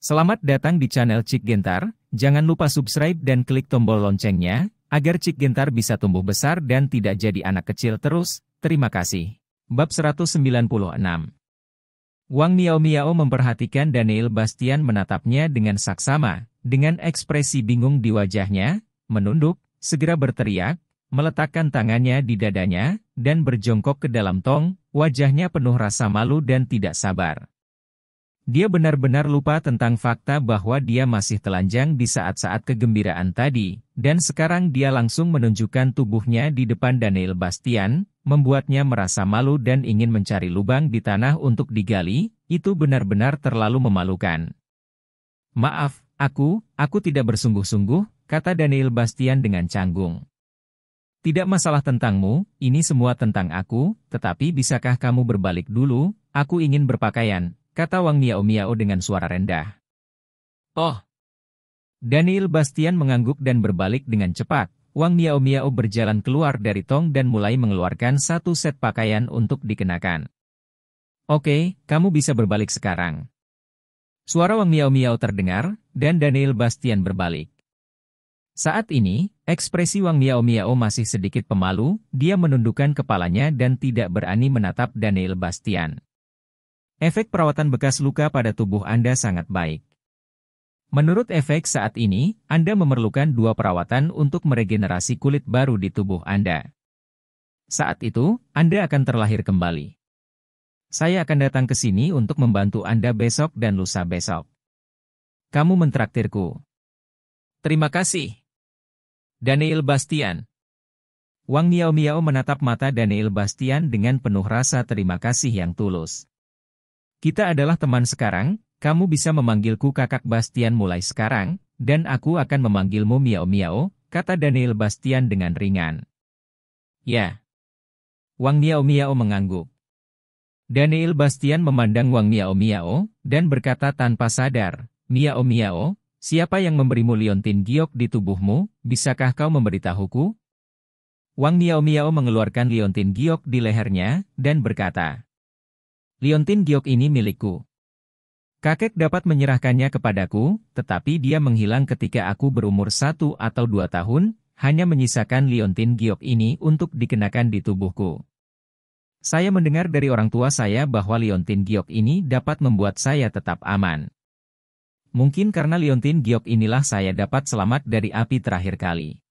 Selamat datang di channel Cik Gentar, jangan lupa subscribe dan klik tombol loncengnya, agar Cik Gentar bisa tumbuh besar dan tidak jadi anak kecil terus, terima kasih. Bab 196. Wang Miao memperhatikan Daniel Bastian menatapnya dengan saksama, dengan ekspresi bingung di wajahnya, menunduk, segera berteriak, meletakkan tangannya di dadanya, dan berjongkok ke dalam tong, wajahnya penuh rasa malu dan tidak sabar. Dia benar-benar lupa tentang fakta bahwa dia masih telanjang di saat-saat kegembiraan tadi, dan sekarang dia langsung menunjukkan tubuhnya di depan Daniel Bastian, membuatnya merasa malu dan ingin mencari lubang di tanah untuk digali, itu benar-benar terlalu memalukan. "Maaf, aku tidak bersungguh-sungguh," kata Daniel Bastian dengan canggung. "Tidak masalah tentangmu, ini semua tentang aku, tetapi bisakah kamu berbalik dulu, aku ingin berpakaian," kata Wang Miao dengan suara rendah. "Oh!" Daniel Bastian mengangguk dan berbalik dengan cepat. Wang Miao berjalan keluar dari tong dan mulai mengeluarkan satu set pakaian untuk dikenakan. "Oke, kamu bisa berbalik sekarang." Suara Wang Miao terdengar, dan Daniel Bastian berbalik. Saat ini, ekspresi Wang Miao masih sedikit pemalu, dia menundukkan kepalanya dan tidak berani menatap Daniel Bastian. Efek perawatan bekas luka pada tubuh Anda sangat baik. Menurut efek saat ini, Anda memerlukan 2 perawatan untuk meregenerasi kulit baru di tubuh Anda. Saat itu, Anda akan terlahir kembali. Saya akan datang ke sini untuk membantu Anda besok dan lusa besok. Kamu mentraktirku. Terima kasih. Daniel Bastian. Wang Miao menatap mata Daniel Bastian dengan penuh rasa terima kasih yang tulus. "Kita adalah teman sekarang, kamu bisa memanggilku Kakak Bastian mulai sekarang, dan aku akan memanggilmu Miao," kata Daniel Bastian dengan ringan. "Ya." Wang Miao mengangguk. Daniel Bastian memandang Wang Miao dan berkata tanpa sadar, Miao, siapa yang memberimu liontin giok di tubuhmu, bisakah kau memberitahuku?" Wang Miao mengeluarkan liontin giok di lehernya, dan berkata, "Liontin giok ini milikku. Kakek dapat menyerahkannya kepadaku, tetapi dia menghilang ketika aku berumur 1 atau 2 tahun, hanya menyisakan liontin giok ini untuk dikenakan di tubuhku. Saya mendengar dari orang tua saya bahwa liontin giok ini dapat membuat saya tetap aman. Mungkin karena liontin giok inilah saya dapat selamat dari api terakhir kali."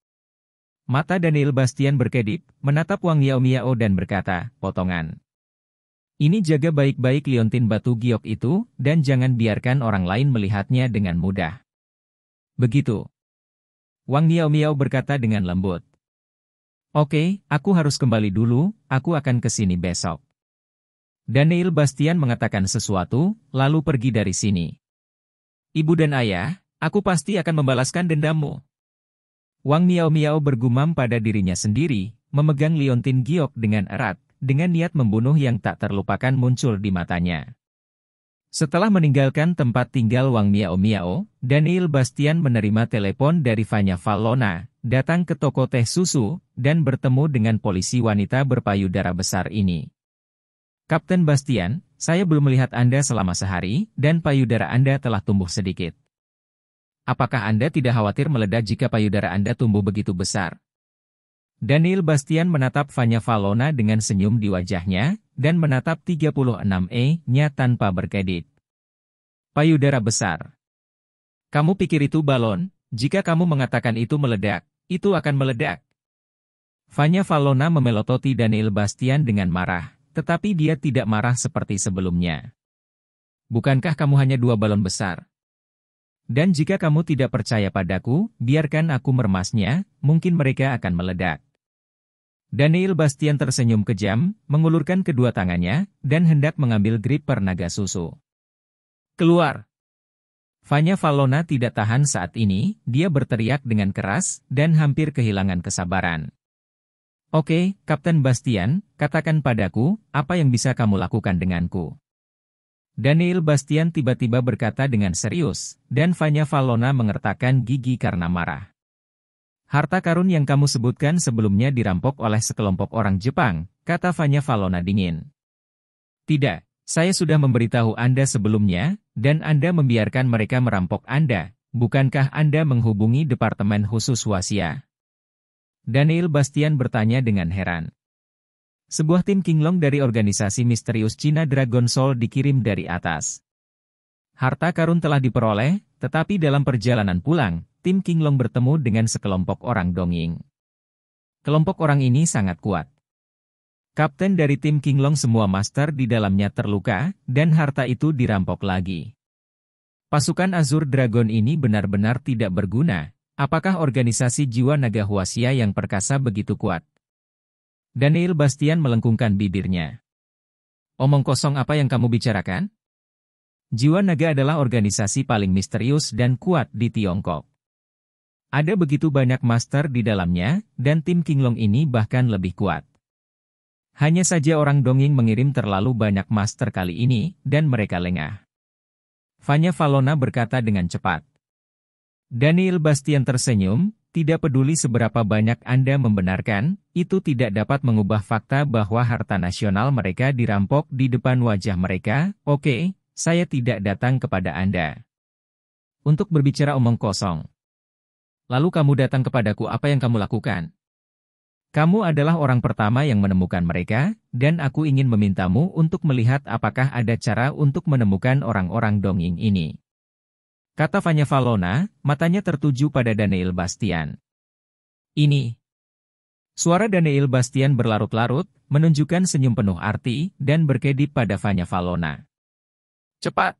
Mata Daniel Bastian berkedip, menatap Wang Miao dan berkata, "Potongan. Ini jaga baik-baik liontin batu giok itu, dan jangan biarkan orang lain melihatnya dengan mudah." "Begitu." Wang Miao berkata dengan lembut. "Oke, aku harus kembali dulu, aku akan ke sini besok." Daniel Bastian mengatakan sesuatu, lalu pergi dari sini. "Ibu dan ayah, aku pasti akan membalaskan dendammu." Wang Miao bergumam pada dirinya sendiri, memegang liontin giok dengan erat, dengan niat membunuh yang tak terlupakan muncul di matanya. Setelah meninggalkan tempat tinggal Wang Miao, Daniel Bastian menerima telepon dari Vanya Fallona, datang ke toko teh susu, dan bertemu dengan polisi wanita berpayudara besar ini. "Kapten Bastian, saya belum melihat Anda selama sehari, dan payudara Anda telah tumbuh sedikit. Apakah Anda tidak khawatir meledak jika payudara Anda tumbuh begitu besar?" Daniel Bastian menatap Vanya Fallona dengan senyum di wajahnya, dan menatap 36E-nya tanpa berkedip. "Payudara besar. Kamu pikir itu balon? Jika kamu mengatakan itu meledak, itu akan meledak." Vanya Fallona memelototi Daniel Bastian dengan marah, tetapi dia tidak marah seperti sebelumnya. "Bukankah kamu hanya 2 balon besar? Dan jika kamu tidak percaya padaku, biarkan aku meremasnya, mungkin mereka akan meledak." Daniel Bastian tersenyum kejam, mengulurkan kedua tangannya, dan hendak mengambil gripper naga susu. "Keluar!" Vanya Fallona tidak tahan saat ini, dia berteriak dengan keras, dan hampir kehilangan kesabaran. "Oke, Kapten Bastian, katakan padaku, apa yang bisa kamu lakukan denganku?" Daniel Bastian tiba-tiba berkata dengan serius, dan Vanya Fallona mengertakkan gigi karena marah. "Harta karun yang kamu sebutkan sebelumnya dirampok oleh sekelompok orang Jepang," kata Vanya Fallona dingin. "Tidak, Saya sudah memberitahu Anda sebelumnya, dan Anda membiarkan mereka merampok Anda. Bukankah Anda menghubungi Departemen Khusus Wasia? Daniel Bastian bertanya dengan heran. Sebuah tim Qinglong dari organisasi misterius China Dragon Soul dikirim dari atas. Harta karun telah diperoleh, tetapi dalam perjalanan pulang, tim Qinglong bertemu dengan sekelompok orang dongeng. Kelompok orang ini sangat kuat. Kapten dari tim Qinglong semua master di dalamnya terluka, dan harta itu dirampok lagi. Pasukan Azure Dragon ini benar-benar tidak berguna. Apakah organisasi jiwa naga Huaxia yang perkasa begitu kuat? Daniel Bastian melengkungkan bibirnya. Omong kosong apa yang kamu bicarakan? Jiwa naga adalah organisasi paling misterius dan kuat di Tiongkok. Ada begitu banyak master di dalamnya, dan tim Qinglong ini bahkan lebih kuat. Hanya saja orang dongeng mengirim terlalu banyak master kali ini, dan mereka lengah. Fanya Valona berkata dengan cepat. Daniel Bastian tersenyum, tidak peduli seberapa banyak Anda membenarkan, itu tidak dapat mengubah fakta bahwa harta nasional mereka dirampok di depan wajah mereka. Oke, saya tidak datang kepada Anda untuk berbicara omong kosong. Lalu kamu datang kepadaku, apa yang kamu lakukan? Kamu adalah orang pertama yang menemukan mereka, dan aku ingin memintamu untuk melihat apakah ada cara untuk menemukan orang-orang dongeng ini. Kata Fanya Valona, matanya tertuju pada Daniel Bastian. Ini. Suara Daniel Bastian berlarut-larut, menunjukkan senyum penuh arti, dan berkedip pada Fanya Valona. Cepat!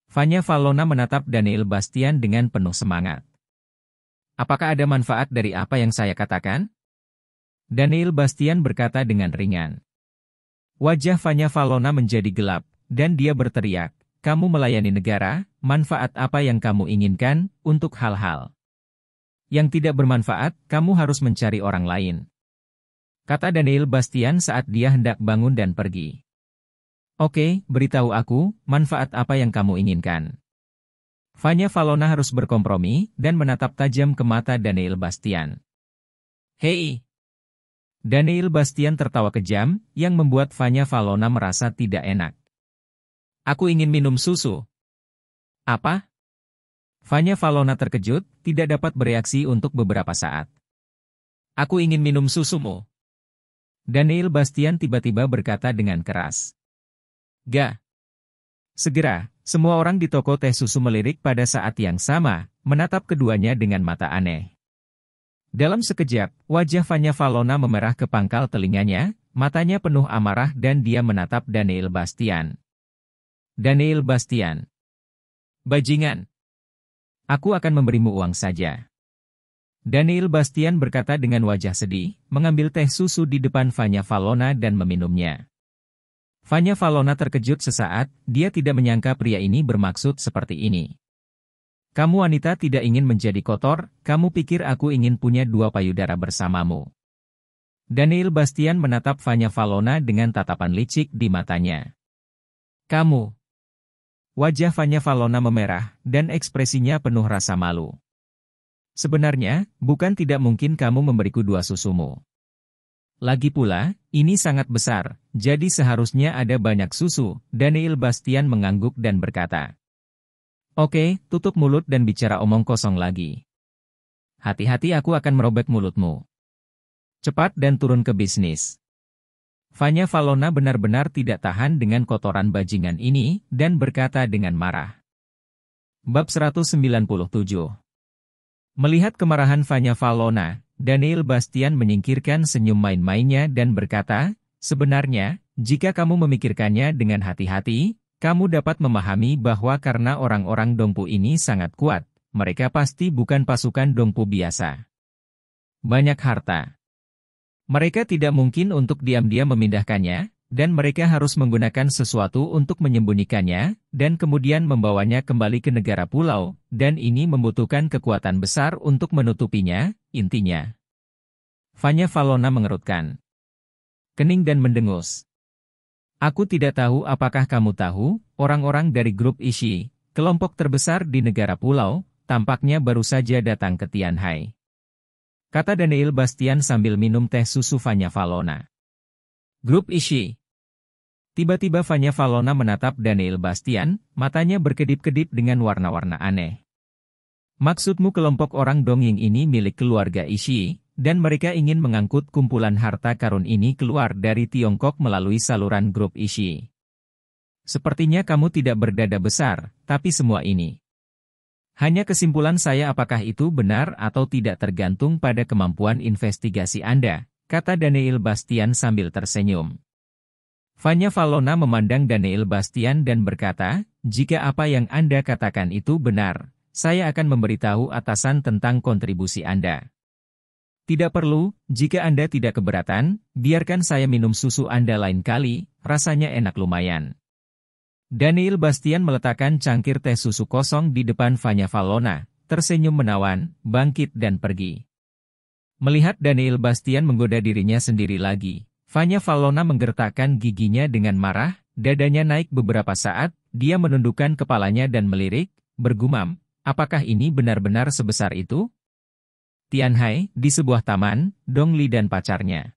Fanya Valona menatap Daniel Bastian dengan penuh semangat. Apakah ada manfaat dari apa yang saya katakan? Daniel Bastian berkata dengan ringan. Wajah Fanya Valona menjadi gelap, dan dia berteriak. Kamu melayani negara, manfaat apa yang kamu inginkan, untuk hal-hal yang tidak bermanfaat, kamu harus mencari orang lain. Kata Daniel Bastian saat dia hendak bangun dan pergi. Oke, beritahu aku, manfaat apa yang kamu inginkan. Fanya Valona harus berkompromi, dan menatap tajam ke mata Daniel Bastian. Hei! Daniel Bastian tertawa kejam, yang membuat Fanya Valona merasa tidak enak. Aku ingin minum susu. Apa? Fanya Valona terkejut, tidak dapat bereaksi untuk beberapa saat. Aku ingin minum susumu. Daniel Bastian tiba-tiba berkata dengan keras. Gak. Segera, semua orang di toko teh susu melirik pada saat yang sama, menatap keduanya dengan mata aneh. Dalam sekejap, wajah Fanya Valona memerah ke pangkal telinganya, matanya penuh amarah dan dia menatap Daniel Bastian. Daniel Bastian. Bajingan. Aku akan memberimu uang saja. Daniel Bastian berkata dengan wajah sedih, mengambil teh susu di depan Fanya Valona dan meminumnya. Fanya Valona terkejut sesaat, dia tidak menyangka pria ini bermaksud seperti ini. Kamu wanita tidak ingin menjadi kotor, kamu pikir aku ingin punya dua payudara bersamamu. Daniel Bastian menatap Fanya Valona dengan tatapan licik di matanya. Kamu. Wajah Fanya Valona memerah, dan ekspresinya penuh rasa malu. Sebenarnya, bukan tidak mungkin kamu memberiku dua susumu. Lagi pula, ini sangat besar, jadi seharusnya ada banyak susu. Daniel Bastian mengangguk dan berkata. Oke, tutup mulut dan bicara omong kosong lagi. Hati-hati aku akan merobek mulutmu. Cepat dan turun ke bisnis. Fanya Valona benar-benar tidak tahan dengan kotoran bajingan ini, dan berkata dengan marah. Bab 197. Melihat kemarahan Fanya Valona, Daniel Bastian menyingkirkan senyum main-mainnya dan berkata, sebenarnya, jika kamu memikirkannya dengan hati-hati, kamu dapat memahami bahwa karena orang-orang Dongpu ini sangat kuat, mereka pasti bukan pasukan Dongpu biasa. Banyak harta. Mereka tidak mungkin untuk diam-diam memindahkannya, dan mereka harus menggunakan sesuatu untuk menyembunyikannya, dan kemudian membawanya kembali ke negara pulau, dan ini membutuhkan kekuatan besar untuk menutupinya, intinya. Fanya Valona mengerutkan kening dan mendengus. Aku tidak tahu apakah kamu tahu, orang-orang dari grup Ishi, kelompok terbesar di negara pulau, tampaknya baru saja datang ke Tianhai. Kata Daniel Bastian sambil minum teh susu Fanya Valona. Grup Ishi. Tiba-tiba Vanya Valona menatap Daniel Bastian, matanya berkedip-kedip dengan warna-warna aneh. Maksudmu kelompok orang Dongying ini milik keluarga Ishii, dan mereka ingin mengangkut kumpulan harta karun ini keluar dari Tiongkok melalui saluran grup Ishii. Sepertinya kamu tidak berdada besar, tapi semua ini. Hanya kesimpulan saya apakah itu benar atau tidak tergantung pada kemampuan investigasi Anda, kata Daniel Bastian sambil tersenyum. Vanya Valona memandang Daniel Bastian dan berkata, jika apa yang Anda katakan itu benar, saya akan memberitahu atasan tentang kontribusi Anda. Tidak perlu, jika Anda tidak keberatan, biarkan saya minum susu Anda lain kali, rasanya enak lumayan. Daniel Bastian meletakkan cangkir teh susu kosong di depan Vanya Valona, tersenyum menawan, bangkit dan pergi. Melihat Daniel Bastian menggoda dirinya sendiri lagi, Vanya Valona menggertakkan giginya dengan marah, dadanya naik beberapa saat, dia menundukkan kepalanya dan melirik, bergumam, apakah ini benar-benar sebesar itu? Tianhai, di sebuah taman, Dongli dan pacarnya.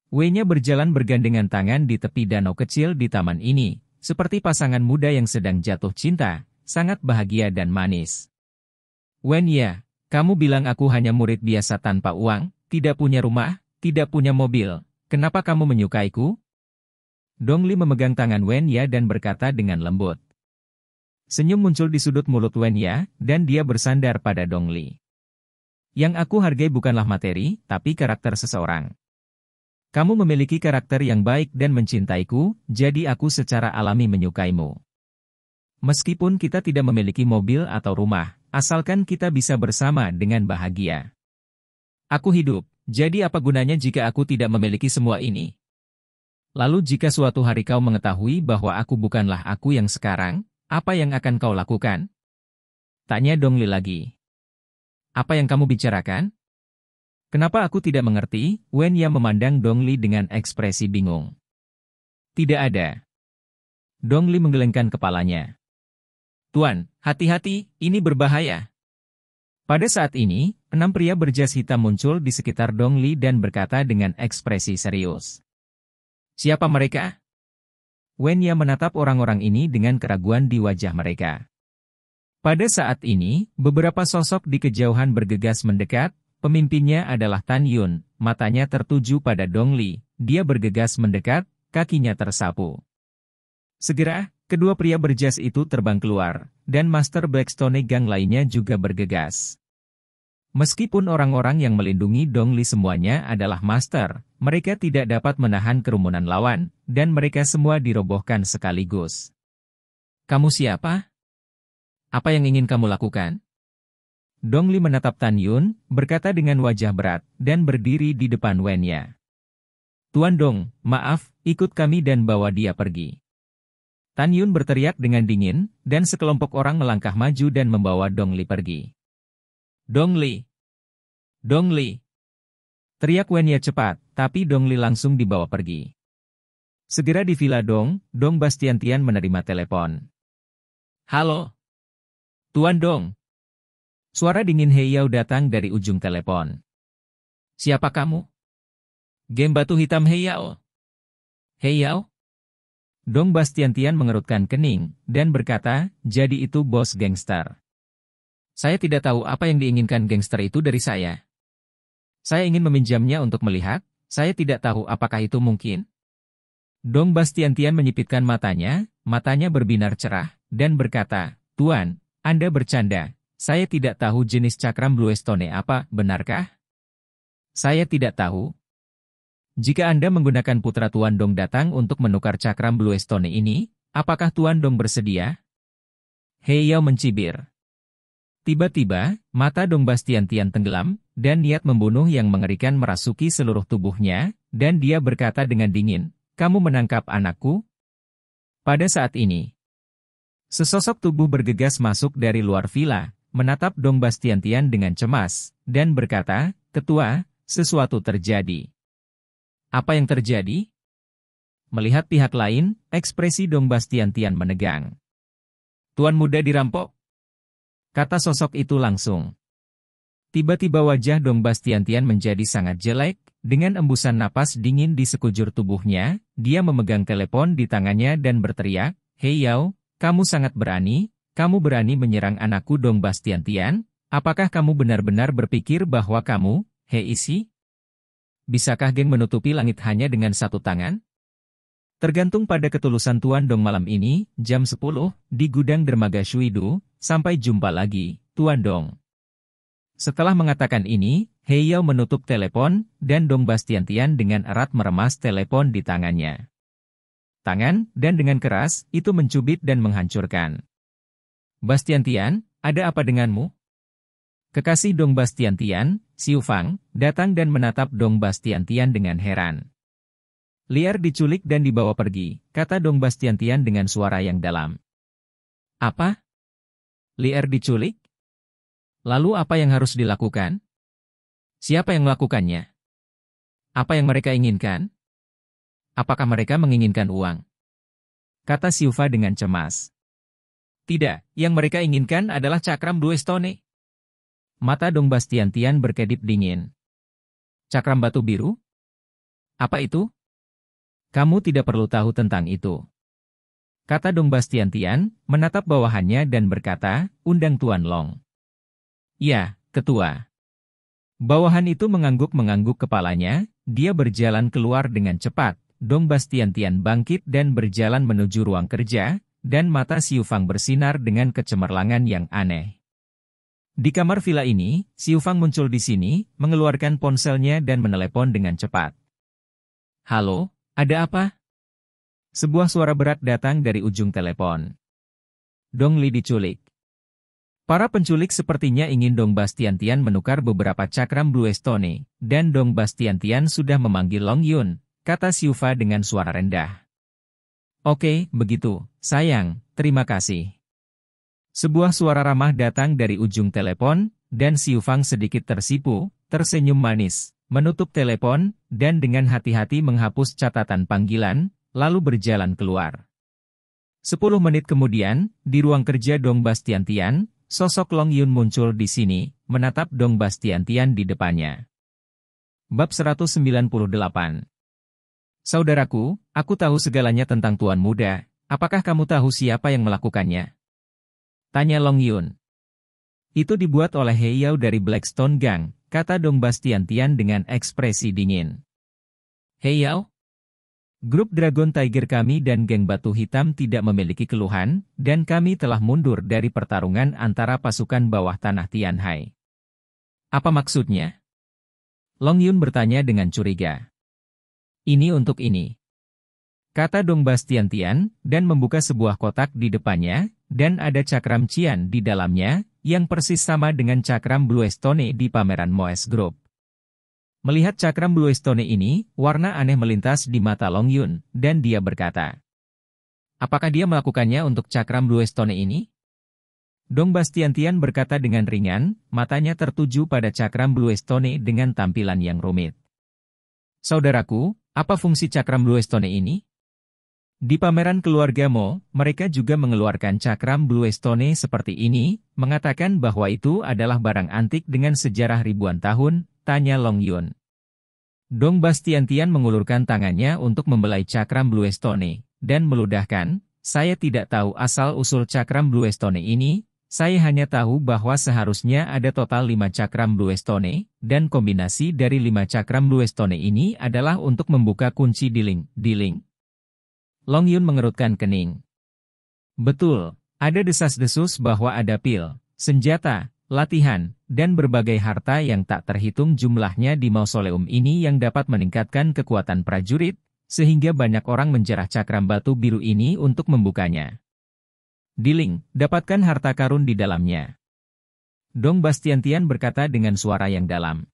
Wei-nya berjalan bergandengan tangan di tepi danau kecil di taman ini, seperti pasangan muda yang sedang jatuh cinta, sangat bahagia dan manis. Wen ya, kamu bilang aku hanya murid biasa tanpa uang, tidak punya rumah, tidak punya mobil. Kenapa kamu menyukaiku? Dongli memegang tangan Wen Ya dan berkata dengan lembut. Senyum muncul di sudut mulut Wen Ya, dan dia bersandar pada Dongli. Yang aku hargai bukanlah materi, tapi karakter seseorang. Kamu memiliki karakter yang baik dan mencintaiku, jadi aku secara alami menyukaimu. Meskipun kita tidak memiliki mobil atau rumah, asalkan kita bisa bersama dengan bahagia. Aku hidup. Jadi apa gunanya jika aku tidak memiliki semua ini? Lalu jika suatu hari kau mengetahui bahwa aku bukanlah aku yang sekarang, apa yang akan kau lakukan? Tanya Dongli lagi. Apa yang kamu bicarakan? Kenapa aku tidak mengerti? Wen Ya memandang Dongli dengan ekspresi bingung. Tidak ada. Dongli menggelengkan kepalanya. Tuan, hati-hati, ini berbahaya. Pada saat ini, 6 pria berjas hitam muncul di sekitar Dongli dan berkata dengan ekspresi serius. Siapa mereka? Wen Ya menatap orang-orang ini dengan keraguan di wajah mereka. Pada saat ini, beberapa sosok di kejauhan bergegas mendekat, pemimpinnya adalah Tan Yun, matanya tertuju pada Dongli, dia bergegas mendekat, kakinya tersapu. Segera, kedua pria berjas itu terbang keluar, dan Master Blackstone Gang lainnya juga bergegas. Meskipun orang-orang yang melindungi Dongli semuanya adalah master, mereka tidak dapat menahan kerumunan lawan, dan mereka semua dirobohkan sekaligus. Kamu siapa? Apa yang ingin kamu lakukan? Dongli menatap Tan Yun, berkata dengan wajah berat, dan berdiri di depan Wen Ya. Tuan Dong, maaf, ikut kami dan bawa dia pergi. Tan Yun berteriak dengan dingin, dan sekelompok orang melangkah maju dan membawa Dongli pergi. Dongli! Dongli! Teriak Wen Ya cepat, tapi Dongli langsung dibawa pergi. Segera di Villa Dong Bastian Tian menerima telepon. Halo? Tuan Dong! Suara dingin He Yao datang dari ujung telepon. Siapa kamu? Gem batu hitam He Yao. He Yao? Dong Bastian Tian mengerutkan kening, dan berkata, jadi itu bos gangster. Saya tidak tahu apa yang diinginkan gangster itu dari saya. Saya ingin meminjamnya untuk melihat, saya tidak tahu apakah itu mungkin. Dong Bastian Tian menyipitkan matanya berbinar cerah, dan berkata, Tuan, Anda bercanda, saya tidak tahu jenis cakram Bluestone apa, benarkah? Saya tidak tahu. Jika Anda menggunakan putra Tuan Dong datang untuk menukar cakram Bluestone ini, apakah Tuan Dong bersedia? He Yao mencibir. Tiba-tiba, mata Dong Bastian Tian tenggelam, dan niat membunuh yang mengerikan merasuki seluruh tubuhnya, dan dia berkata dengan dingin, kamu menangkap anakku? Pada saat ini, sesosok tubuh bergegas masuk dari luar villa, menatap Dong Bastian Tian dengan cemas, dan berkata, Ketua, sesuatu terjadi. Apa yang terjadi? Melihat pihak lain, ekspresi Dong Bastian Tian menegang. Tuan muda dirampok? Kata sosok itu langsung. Tiba-tiba wajah Dong Bastian Tian menjadi sangat jelek, dengan embusan napas dingin di sekujur tubuhnya, dia memegang telepon di tangannya dan berteriak, "Hei Yao, kamu sangat berani, kamu berani menyerang anakku Dong Bastian-Tian? Apakah kamu benar-benar berpikir bahwa kamu, Hei Isi? Bisakah geng menutupi langit hanya dengan satu tangan? Tergantung pada ketulusan Tuan Dong malam ini, jam 10, di gudang dermaga Shuidu. Sampai jumpa lagi, Tuan Dong." Setelah mengatakan ini, Hei Yao menutup telepon, dan Dong Bastian-Tian dengan erat meremas telepon di tangannya. Dan dengan keras, itu mencubit dan menghancurkan. "Bastian-Tian, ada apa denganmu?" Kekasih Dong Bastian-Tian, Xiu Fang, datang dan menatap Dong Bastian-Tian dengan heran. "Lier diculik dan dibawa pergi," kata Dong Bastian-Tian dengan suara yang dalam. "Apa? Lier diculik? Lalu apa yang harus dilakukan? Siapa yang melakukannya? Apa yang mereka inginkan? Apakah mereka menginginkan uang?" kata Xiu Fa dengan cemas. "Tidak, yang mereka inginkan adalah cakram Blue Stone." Mata Dong Bastian-Tian berkedip dingin. "Cakram batu biru? Apa itu?" "Kamu tidak perlu tahu tentang itu," kata Dong Bastian-Tian, menatap bawahannya dan berkata, "Undang Tuan Long." "Ya, Ketua." Bawahan itu mengangguk-mengangguk kepalanya, dia berjalan keluar dengan cepat. Dong Bastian-Tian bangkit dan berjalan menuju ruang kerja, dan mata Xiu Fang bersinar dengan kecemerlangan yang aneh. Di kamar villa ini, Xiu Fang muncul di sini, mengeluarkan ponselnya dan menelepon dengan cepat. "Halo, ada apa?" Sebuah suara berat datang dari ujung telepon. "Dong Li diculik." Para penculik sepertinya ingin Dong Bastian-Tian menukar beberapa cakram Blue Stone, dan Dong Bastian-Tian sudah memanggil Long Yun, kata Xiu Fa dengan suara rendah. "Oke, begitu, sayang, terima kasih." Sebuah suara ramah datang dari ujung telepon, dan Xiu Fang sedikit tersipu, tersenyum manis, menutup telepon, dan dengan hati-hati menghapus catatan panggilan, lalu berjalan keluar. 10 menit kemudian, di ruang kerja Dong Bastian-Tian, sosok Long Yun muncul di sini, menatap Dong Bastian-Tian di depannya. Bab 198. "Saudaraku, aku tahu segalanya tentang Tuan Muda, apakah kamu tahu siapa yang melakukannya?" tanya Long Yun. "Itu dibuat oleh Hei Yao dari Blackstone Gang," kata Dong Bastian-Tian dengan ekspresi dingin. "Hei Yao? Grup Dragon Tiger kami dan geng Batu Hitam tidak memiliki keluhan, dan kami telah mundur dari pertarungan antara pasukan bawah tanah Tianhai." "Apa maksudnya?" Long Yun bertanya dengan curiga. "Ini untuk ini," kata Dong Bastian-Tian, dan membuka sebuah kotak di depannya, dan ada cakram Cian di dalamnya, yang persis sama dengan cakram Blue Stone di pameran Moes Group. Melihat cakram Blue Stone ini, warna aneh melintas di mata Long Yun, dan dia berkata, "Apakah dia melakukannya untuk cakram Blue Stone ini?" Dong Bastian-Tian berkata dengan ringan, matanya tertuju pada cakram Blue Stone dengan tampilan yang rumit. "Saudaraku, apa fungsi cakram Blue Stone ini?" Di pameran keluarga Mo, mereka juga mengeluarkan cakram Blue Stone seperti ini, mengatakan bahwa itu adalah barang antik dengan sejarah ribuan tahun, tanya Long Yun. Dong Bastian-Tian mengulurkan tangannya untuk membelai cakram Blue Stone, dan meludahkan, "Saya tidak tahu asal-usul cakram Blue Stone ini, saya hanya tahu bahwa seharusnya ada total 5 cakram Blue Stone, dan kombinasi dari 5 cakram Blue Stone ini adalah untuk membuka kunci diling. Long Yun mengerutkan kening. "Betul, ada desas-desus bahwa ada pil, senjata, latihan, dan berbagai harta yang tak terhitung jumlahnya di mausoleum ini yang dapat meningkatkan kekuatan prajurit, sehingga banyak orang menjarah cakram batu biru ini untuk membukanya. Diling, dapatkan harta karun di dalamnya." Dong Bastian-Tian berkata dengan suara yang dalam.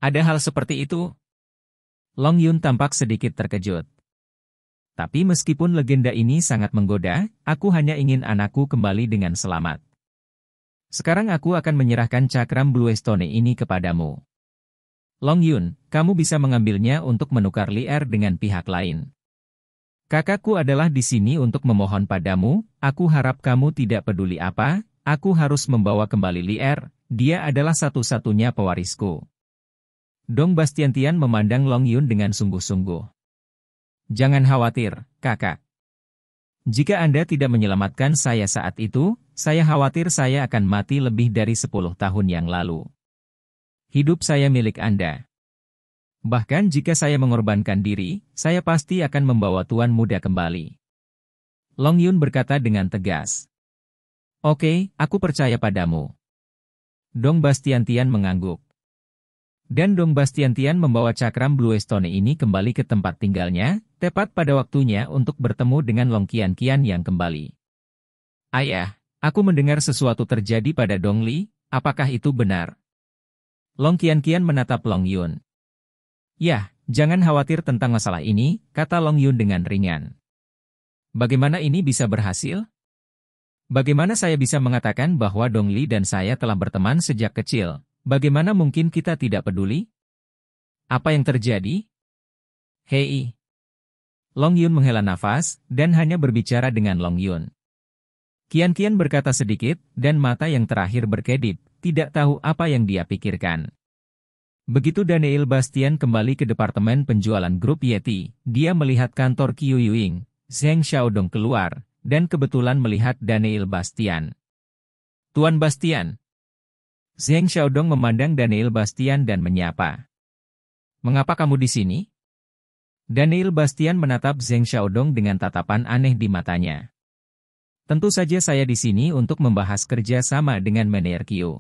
"Ada hal seperti itu?" Long Yun tampak sedikit terkejut. "Tapi meskipun legenda ini sangat menggoda, aku hanya ingin anakku kembali dengan selamat. Sekarang aku akan menyerahkan cakram Blue Stone ini kepadamu. Long Yun, kamu bisa mengambilnya untuk menukar Lier dengan pihak lain. Kakakku adalah di sini untuk memohon padamu, aku harap kamu tidak peduli apa, aku harus membawa kembali Lier, dia adalah satu-satunya pewarisku." Dong Bastian-Tian memandang Long Yun dengan sungguh-sungguh. Jangan khawatir, kakak. Jika Anda tidak menyelamatkan saya saat itu, saya khawatir saya akan mati lebih dari 10 tahun yang lalu. Hidup saya milik Anda. Bahkan jika saya mengorbankan diri, saya pasti akan membawa tuan muda kembali. Long Yun berkata dengan tegas. Oke, aku percaya padamu. Dong Bastiantian mengangguk. Dan Dong Bastiantian membawa cakram Bluestone ini kembali ke tempat tinggalnya, tepat pada waktunya untuk bertemu dengan Long Qianqian yang kembali. Ayah, aku mendengar sesuatu terjadi pada Dong Li, apakah itu benar? Long Qianqian menatap Long Yun. Yah, jangan khawatir tentang masalah ini, kata Long Yun dengan ringan. Bagaimana ini bisa berhasil? Bagaimana saya bisa mengatakan bahwa Dong Li dan saya telah berteman sejak kecil? Bagaimana mungkin kita tidak peduli? Apa yang terjadi? Hei. Long Yun menghela nafas, dan hanya berbicara dengan Long Yun. Qianqian berkata sedikit, dan mata yang terakhir berkedip, tidak tahu apa yang dia pikirkan. Begitu Daniel Bastian kembali ke departemen penjualan grup Yeti, dia melihat kantor Qiu Yuing, Zheng Xiaodong keluar, dan kebetulan melihat Daniel Bastian. Tuan Bastian. Zheng Xiaodong memandang Daniel Bastian dan menyapa. Mengapa kamu di sini? Daniel Bastian menatap Zheng Xiaodong dengan tatapan aneh di matanya. Tentu saja saya di sini untuk membahas kerja sama dengan Manager Qiu.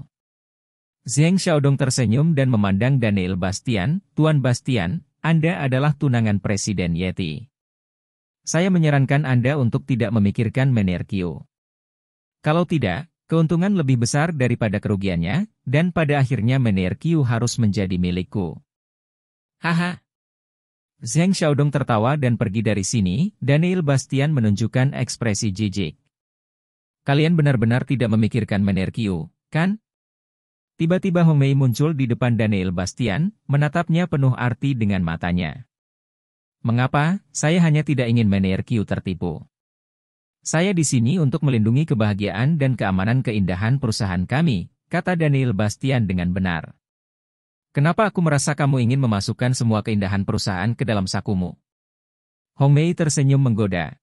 Zheng Xiaodong tersenyum dan memandang Daniel Bastian. Tuan Bastian, Anda adalah tunangan Presiden Yeti. Saya menyarankan Anda untuk tidak memikirkan Manager Qiu. Kalau tidak, keuntungan lebih besar daripada kerugiannya, dan pada akhirnya Manager Qiu harus menjadi milikku. Haha. Zheng Xiaodong tertawa dan pergi dari sini. Daniel Bastian menunjukkan ekspresi jijik. Kalian benar-benar tidak memikirkan Manager Qiu, kan? Tiba-tiba Hong Mei muncul di depan Daniel Bastian, menatapnya penuh arti dengan matanya. Mengapa? Saya hanya tidak ingin Manager Qiu tertipu. Saya di sini untuk melindungi kebahagiaan dan keamanan keindahan perusahaan kami, kata Daniel Bastian dengan benar. Kenapa aku merasa kamu ingin memasukkan semua keindahan perusahaan ke dalam sakumu? Hong Mei tersenyum menggoda.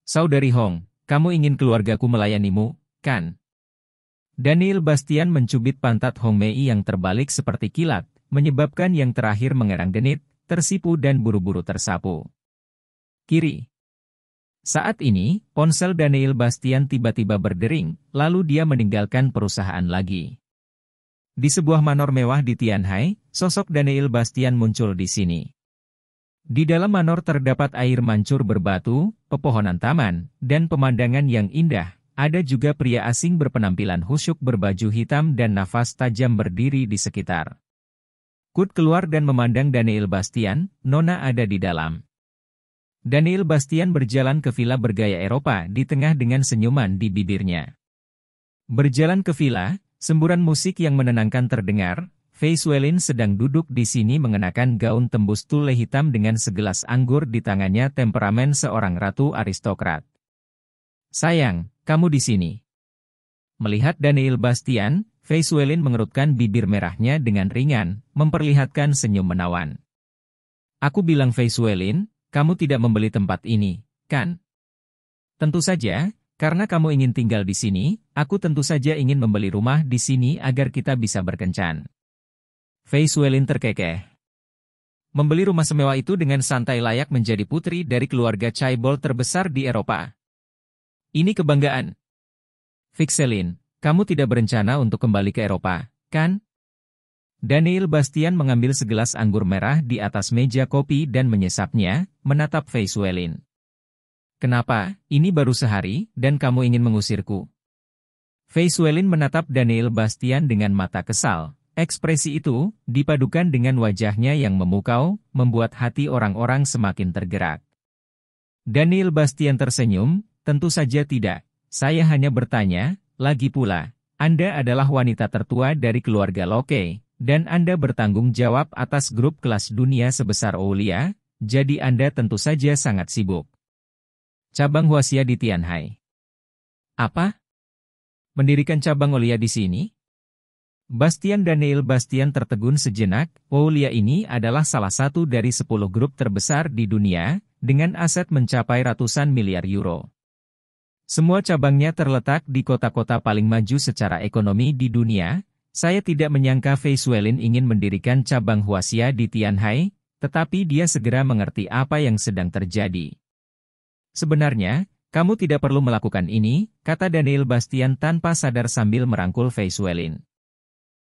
Saudari Hong, kamu ingin keluargaku melayanimu, kan? Daniel Bastian mencubit pantat Hong Mei yang terbalik seperti kilat, menyebabkan yang terakhir mengerang genit, tersipu dan buru-buru tersapu. Kiri. Saat ini, ponsel Daniel Bastian tiba-tiba berdering, lalu dia meninggalkan perusahaan lagi. Di sebuah manor mewah di Tianhai, sosok Daniel Bastian muncul di sini. Di dalam manor terdapat air mancur berbatu, pepohonan taman, dan pemandangan yang indah. Ada juga pria asing berpenampilan khusyuk berbaju hitam dan nafas tajam berdiri di sekitar. Kut keluar dan memandang Daniel Bastian, Nona ada di dalam. Daniel Bastian berjalan ke villa bergaya Eropa di tengah dengan senyuman di bibirnya. Berjalan ke villa, semburan musik yang menenangkan terdengar. Fei Suelin sedang duduk di sini mengenakan gaun tembus tule hitam dengan segelas anggur di tangannya, temperamen seorang ratu aristokrat. Sayang, kamu di sini. Melihat Daniel Bastian, Fei Suelin mengerutkan bibir merahnya dengan ringan, memperlihatkan senyum menawan. Aku bilang Fei Suelin, kamu tidak membeli tempat ini, kan? Tentu saja, karena kamu ingin tinggal di sini, aku tentu saja ingin membeli rumah di sini agar kita bisa berkencan. Fei Suelin terkekeh. Membeli rumah semewah itu dengan santai layak menjadi putri dari keluarga chaebol terbesar di Eropa. Ini kebanggaan. Fixelin, kamu tidak berencana untuk kembali ke Eropa, kan? Daniel Bastian mengambil segelas anggur merah di atas meja kopi dan menyesapnya, menatap Fei Suelin. Kenapa, ini baru sehari, dan kamu ingin mengusirku? Fei Suelin menatap Daniel Bastian dengan mata kesal. Ekspresi itu, dipadukan dengan wajahnya yang memukau, membuat hati orang-orang semakin tergerak. Daniel Bastian tersenyum, tentu saja tidak. Saya hanya bertanya, lagi pula, Anda adalah wanita tertua dari keluarga Locke. Dan Anda bertanggung jawab atas grup kelas dunia sebesar Oulia, jadi Anda tentu saja sangat sibuk. Cabang Huaxia di Tianhai. Apa? Mendirikan cabang Oulia di sini? Daniel Bastian tertegun sejenak. Oulia ini adalah salah satu dari 10 grup terbesar di dunia, dengan aset mencapai ratusan miliar euro. Semua cabangnya terletak di kota-kota paling maju secara ekonomi di dunia. Saya tidak menyangka Fei Xuelin ingin mendirikan cabang Huaxia di Tianhai, tetapi dia segera mengerti apa yang sedang terjadi. Sebenarnya, kamu tidak perlu melakukan ini, kata Daniel Bastian tanpa sadar sambil merangkul Fei Xuelin.